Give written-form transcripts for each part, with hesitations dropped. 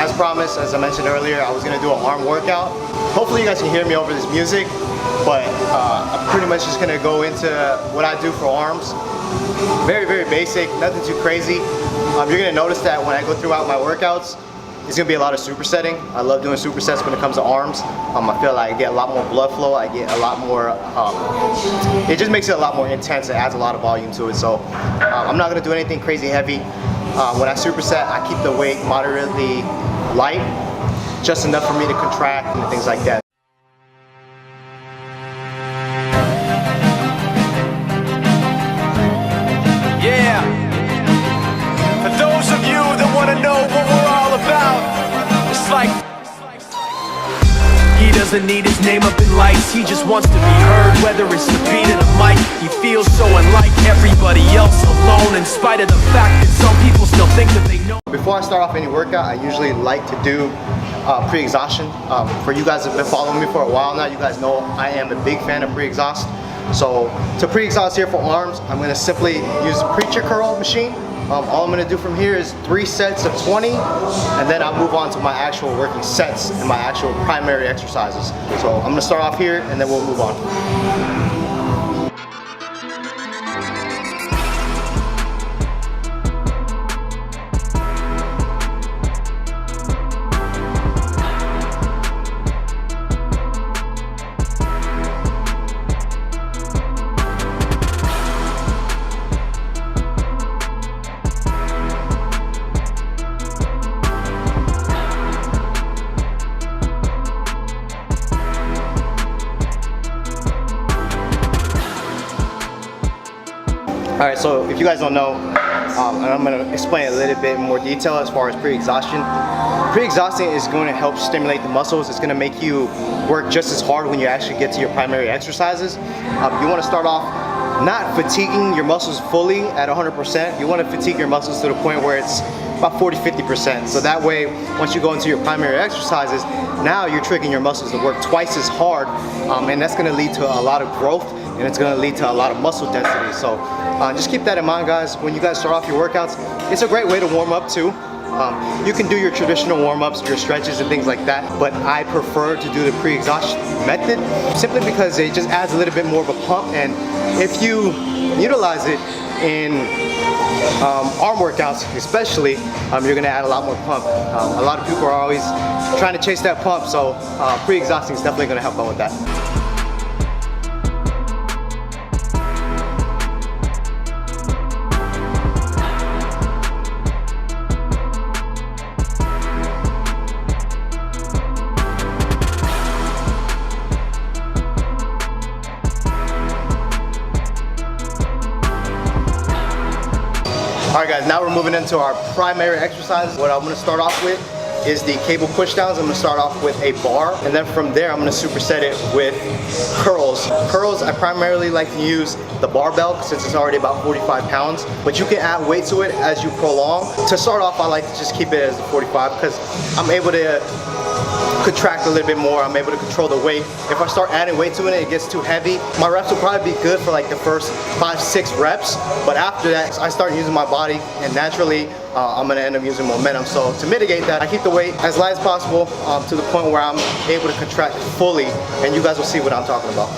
as promised, as I mentioned earlier, I was gonna do an arm workout. Hopefully you guys can hear me over this music, but I'm pretty much just gonna go into what I do for arms. Very, very basic, nothing too crazy. You're gonna notice that when I go throughout my workouts, it's gonna be a lot of supersetting. I love doing supersets when it comes to arms. I feel like I get a lot more blood flow. I get a lot more, it just makes it a lot more intense. It adds a lot of volume to it. So I'm not gonna do anything crazy heavy. When I superset, I keep the weight moderately light, just enough for me to contract and things like that. Yeah, for those of you that want to know what we're all about, it's like he doesn't need his name up in lights, he just wants to be heard, whether it's the beat of the mic. He feels so unlike everybody else, alone, in spite of the fact that some people still think that they know. Before I start off any workout, I usually like to do pre-exhaustion. For you guys that have been following me for a while now, you guys know I am a big fan of pre-exhaust. So to pre-exhaust here for arms, I'm going to simply use the preacher curl machine. All I'm going to do from here is 3 sets of 20, and then I'll move on to my actual working sets and my actual primary exercises. So I'm going to start off here and then we'll move on. Alright, so if you guys don't know, and I'm going to explain a little bit more detail as far as pre-exhaustion. Pre-exhausting is going to help stimulate the muscles. It's going to make you work just as hard when you actually get to your primary exercises. You want to start off not fatiguing your muscles fully at 100%. You want to fatigue your muscles to the point where it's about 40-50%. So that way, once you go into your primary exercises, now you're triggering your muscles to work twice as hard, and that's going to lead to a lot of growth, and it's going to lead to a lot of muscle density. So just keep that in mind, guys. When you guys start off your workouts, it's a great way to warm up too. You can do your traditional warm-ups, your stretches and things like that, but I prefer to do the pre-exhaustion method simply because it just adds a little bit more of a pump, and if you utilize it in arm workouts especially, you're going to add a lot more pump. A lot of people are always trying to chase that pump, so pre-exhausting is definitely going to help out with that. Alright guys, now we're moving into our primary exercises. What I'm going to start off with is the cable pushdowns. I'm going to start off with a bar, and then from there I'm going to superset it with curls. Curls, I primarily like to use the barbell since it's already about 45 pounds, but you can add weight to it as you prolong. To start off, I like to just keep it as the 45 because I'm able to contract a little bit more. I'm able to control the weight. If I start adding weight to it, it gets too heavy. My reps will probably be good for like the first 5-6 reps, but after that I start using my body, and naturally I'm going to end up using momentum. So to mitigate that, I keep the weight as light as possible to the point where I'm able to contract fully, and you guys will see what I'm talking about.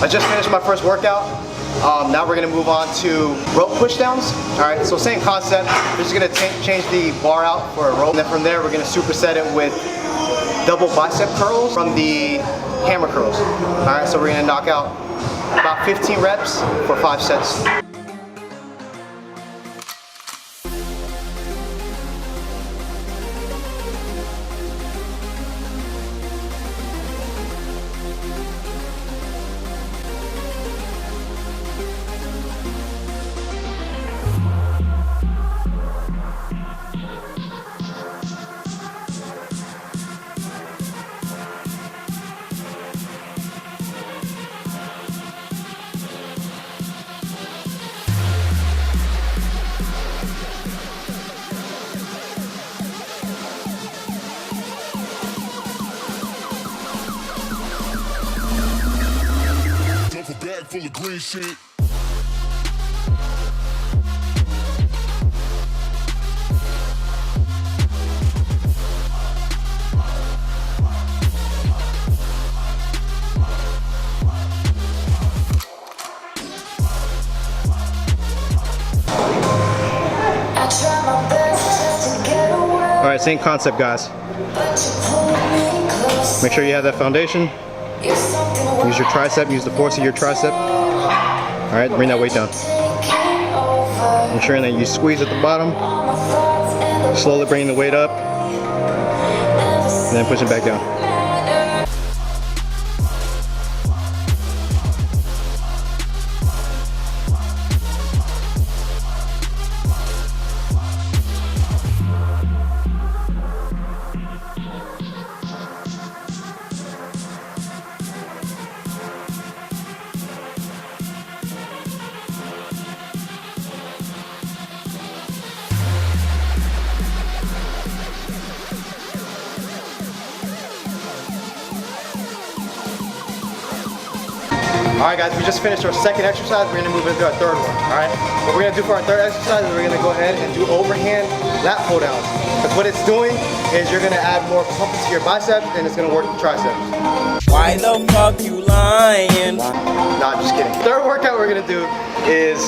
I just finished my first workout. Now we're gonna move on to rope push downs. All right, so same concept. We're just gonna change the bar out for a rope. And then from there, we're gonna superset it with double bicep curls from the hammer curls. All right, so we're gonna knock out about 15 reps for 5 sets. Bag full of green shit. All right, same concept, guys. Make sure you have that foundation. Use your tricep, use the force of your tricep. All right, bring that weight down. Ensuring that you squeeze at the bottom. Slowly bringing the weight up. And then push it back down. Alright guys, we just finished our second exercise. We're going to move into our third one. Alright, what we're going to do for our third exercise is we're going to go ahead and do overhand lat pull downs. Because what it's doing is you're going to add more pump into your biceps and it's going to work the triceps. Why the fuck you lying? Nah, just kidding. Third workout we're going to do is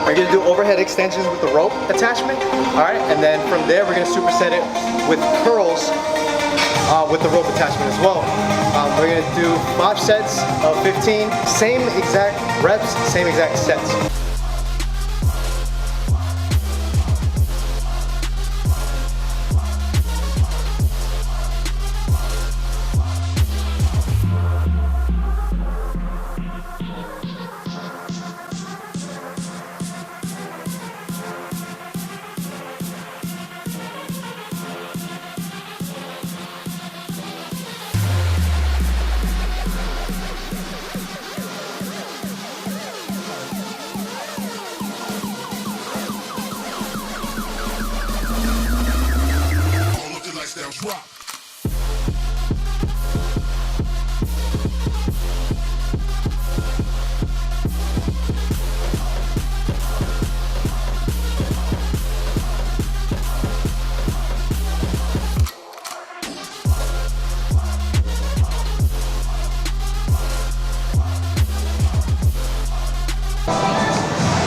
we're going to do overhead extensions with the rope attachment. Alright, and then from there we're going to superset it with curls with the rope attachment as well. We're going to do 5 sets of 15, same exact reps, same exact sets. Drop.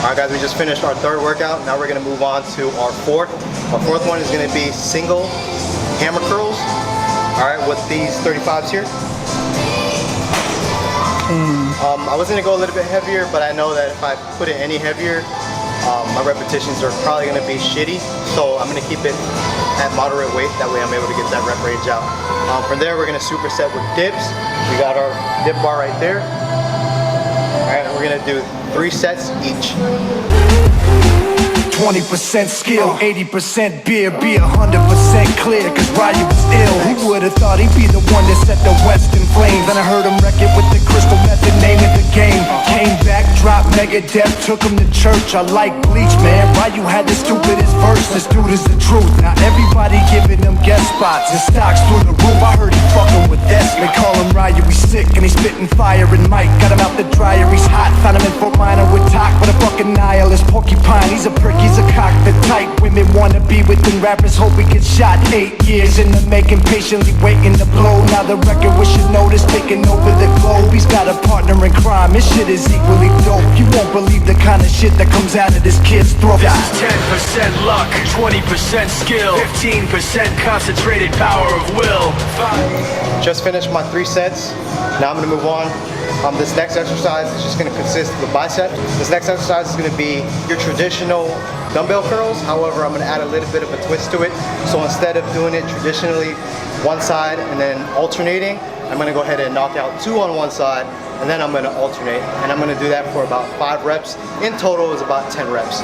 Alright guys, we just finished our third workout. Now we're going to move on to our fourth. Our fourth one is going to be single hammer curls. Alright, with these 35s here. I was going to go a little bit heavier, but I know that if I put it any heavier, my repetitions are probably going to be shitty. So I'm going to keep it at moderate weight. That way I'm able to get that rep range out. From there, we're going to superset with dips. We got our dip bar right there. Alright, we're going to do 3 sets each. 20% skill, 80% beer, be 100% clear, cause Ryu was ill. Who would've thought he'd be the one that set the West in flames? And I heard him wreck it with the crystal method, name of the game. Came back, dropped Megadeth, took him to church. I like Bleach, man. Ryu had the stupidest verse. This dude is the truth. Now everybody giving them guest spots and stocks through the roof. I heard he fucking with this. They call him Ryu, we sick and he's spitting fire. And Mike got him out the dryer, he's hot. Found him in Fort Minor with talk, but a fucking nihilist porcupine. He's a prick, he's a cock, the type women wanna be within. Rappers hope he gets shot. 8 years in the making, patiently waiting to blow. Now the record we should notice taking over the globe. He's got a partner in crime, his shit is equally dope. You won't believe the kind of shit that comes out of this kid's throat. This is 10% luck, 20% skill, 15% concentrated power of will. Just finished my 3 sets. Now I'm gonna move on. This next exercise is just gonna consist of the bicep. This next exercise is gonna be your traditional dumbbell curls. However, I'm gonna add a little bit of a twist to it. So instead of doing it traditionally one side and then alternating, I'm gonna go ahead and knock out 2 on one side and then I'm gonna alternate. And I'm gonna do that for about 5 reps. In total is about 10 reps.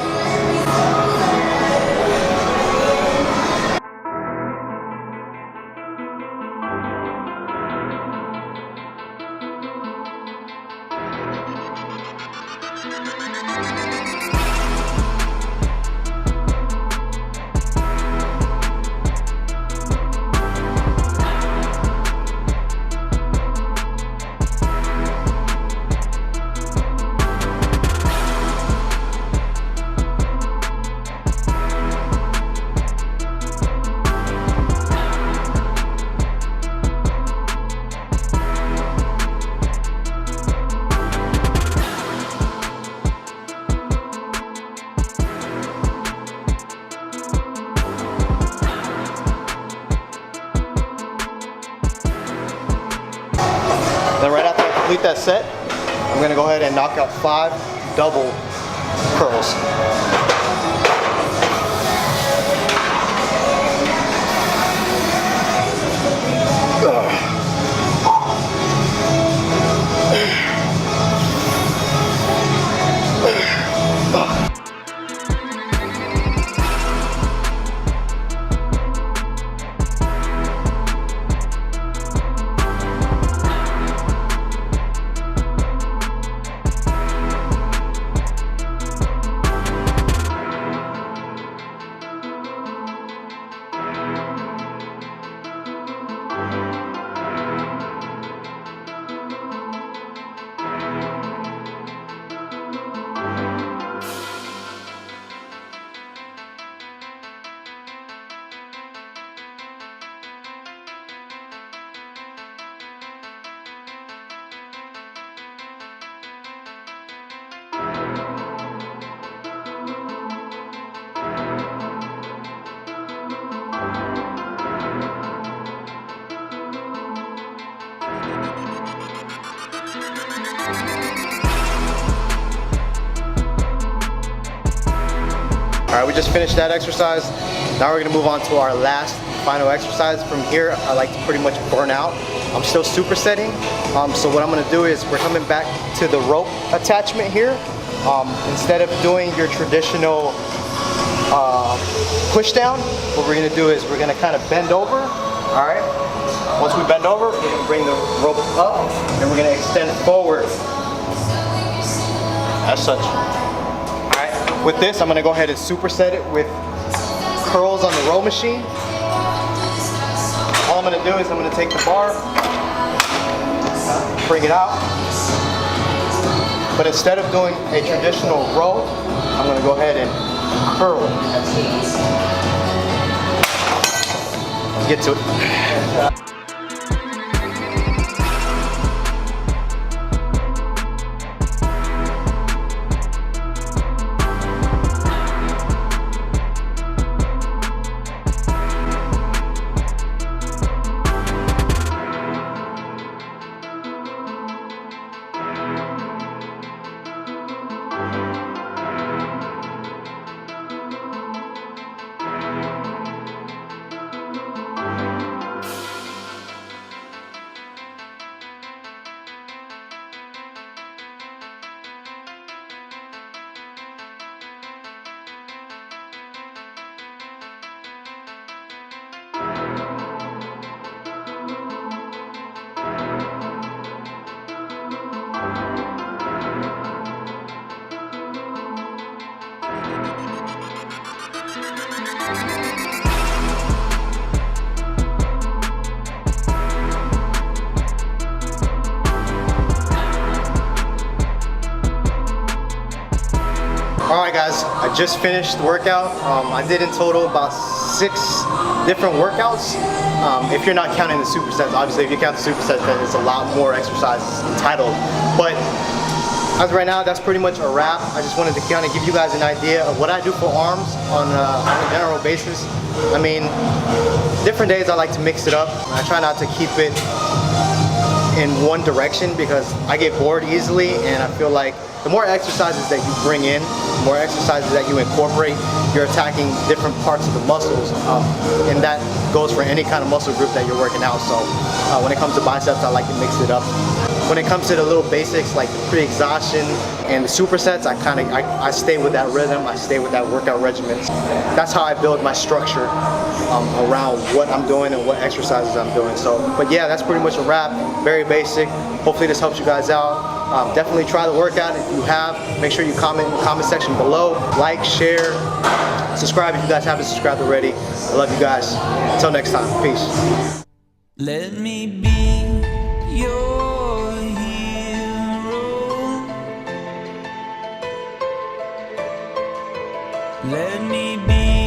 Then right after I complete that set, I'm gonna go ahead and knock out 5 double curls. All right, we just finished that exercise. Now we're gonna move on to our last final exercise. From here, I like to pretty much burn out. I'm still supersetting. So what I'm gonna do is we're coming back to the rope attachment here. Instead of doing your traditional push down, what we're gonna do is we're gonna kind of bend over, all right? Once we bend over, we're gonna bring the rope up and we're gonna extend forward as such. With this, I'm gonna go ahead and superset it with curls on the row machine. All I'm gonna do is I'm gonna take the bar, bring it out. But instead of doing a traditional row, I'm gonna go ahead and curl. Let's get to it. guys, I just finished the workout. I did in total about 6 different workouts. If you're not counting the supersets, obviously if you count the supersets, then it's a lot more exercises entitled. But as of right now, that's pretty much a wrap. I just wanted to kind of give you guys an idea of what I do for arms on a general basis. I mean, different days I like to mix it up. I try not to keep it in one direction because I get bored easily, and I feel like the more exercises that you bring in, the more exercises that you incorporate, you're attacking different parts of the muscles, and that goes for any kind of muscle group that you're working out. So when it comes to biceps, I like to mix it up. When it comes to the little basics like the pre-exhaustion and the supersets, I stay with that rhythm, I stay with that workout regimen. That's how I build my structure around what I'm doing and what exercises I'm doing. So, but yeah, that's pretty much a wrap. Very basic. Hopefully this helps you guys out. Definitely try the workout. If you have, make sure you comment in the comment section below. Like, share, subscribe if you guys haven't subscribed already. I love you guys. Until next time, peace. Let me be your hero. Let me be